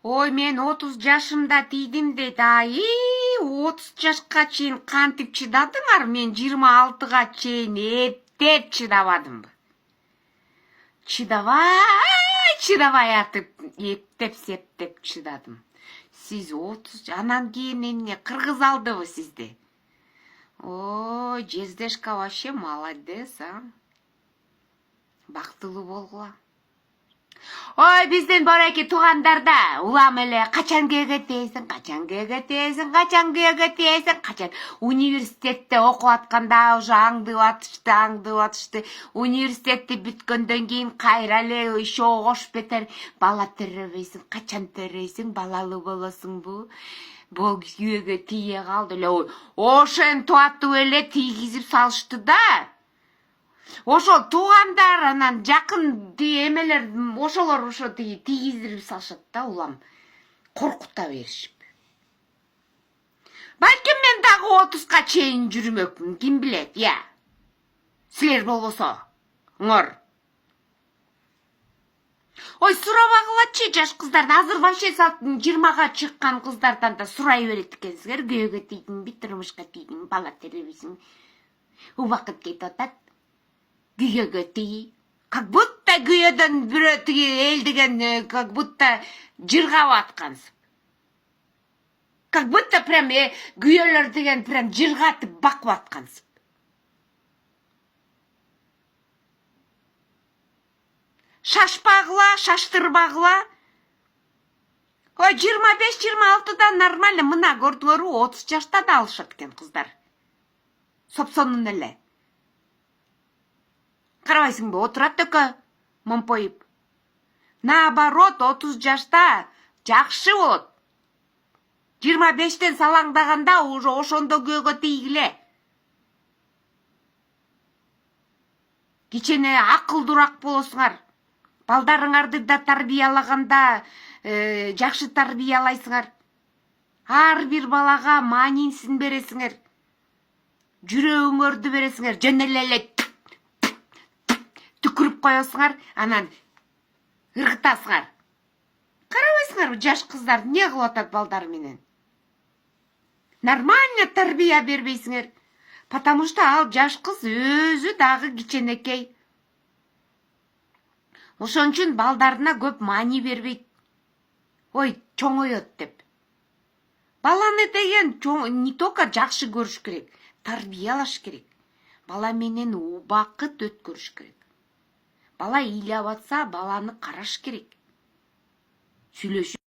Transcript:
Ой, мен 30 жашымда тийдим дейт. 30 жашка чейин кантип чыдадыңар? Мен 26га чейин эптеп чыдабадымбы. Чыдабай атып, эптеп септеп чыдадым. Сиз 30, анан кийин эмне кыргыз алдыбы сизди? Ой, Жездешка вообще молодец, а? Бактылуу болгула. Ой, биздин бореки туугандарда улам эле качан күйгө тийсиң, качан университетте окуп атканда уже аңдып атышты. Университетти бүткөндөн кийин кайра эле еще кош бетер бала төрөбөйсүң, качан төрөйсүң, балалуу болосуңбу? Бул күйгө тие калды эле. Ошентип атып эле тийгизип салышты да. Ошол туугандар анан жакын эмелер ошолор ошо тийгиздирип салышат да улам. Коркута беришип. Балким мен дагы 30га чейин жүрмөкмүн, ким билет, я. Силер болбосо, оңор. Ой, сурабагылачы жаш кыздардан, азыр вообще 20га чыккан кыздардан да сурай берет экенсиңер, күйгө тийдиңби, турмушка тийдиңби, бала төрөбөйсүң. Убакыт кетип атат. Күйгөгө тий. Как будто күйөдөн бирөө эл деген как будто жыргап аткансып. Как будто прям күйөлөр деген прям жыргатып бакып аткансып. Шашпагыла, шаштырбагыла. Ой, 25-26да нормально, мына көрдүңөрбү, 30 жашта да алышат экен кыздар. Сопсонун эле. Карабайсыңбы, отурат экөө, момпоюп. Наоборот, 30 жашта жакшы болот. 25тен салаңдаганда уже ошондо күйгө тийгиле. Кичине акылдуураак болосуңар. Балдарыңарды да тарбиялаганда жакшы тарбиялайсыңар. Ар бир балага маанисин бересиңер. Жүрөгүңөрдү бересиңер. Жөн эле түкүрүп коесуңар, анан ыргытасыңар. Карабайсыңарбы, жаш кыздар эмне кылып атат балдар менен? Нормально тарбия бербейсиңер. Потому что ал жаш кыз өзү дагы киченекей. Ошон үчүн балдарына көп маани бербейт. Ой, чоңоет деп. Баланы деген не только жакшы көрүш керек, тарбиялаш керек. Бала менен убакыт өткөрүш керек. Бала ыйлап атса, баланы караш керек. Сүйлөшүп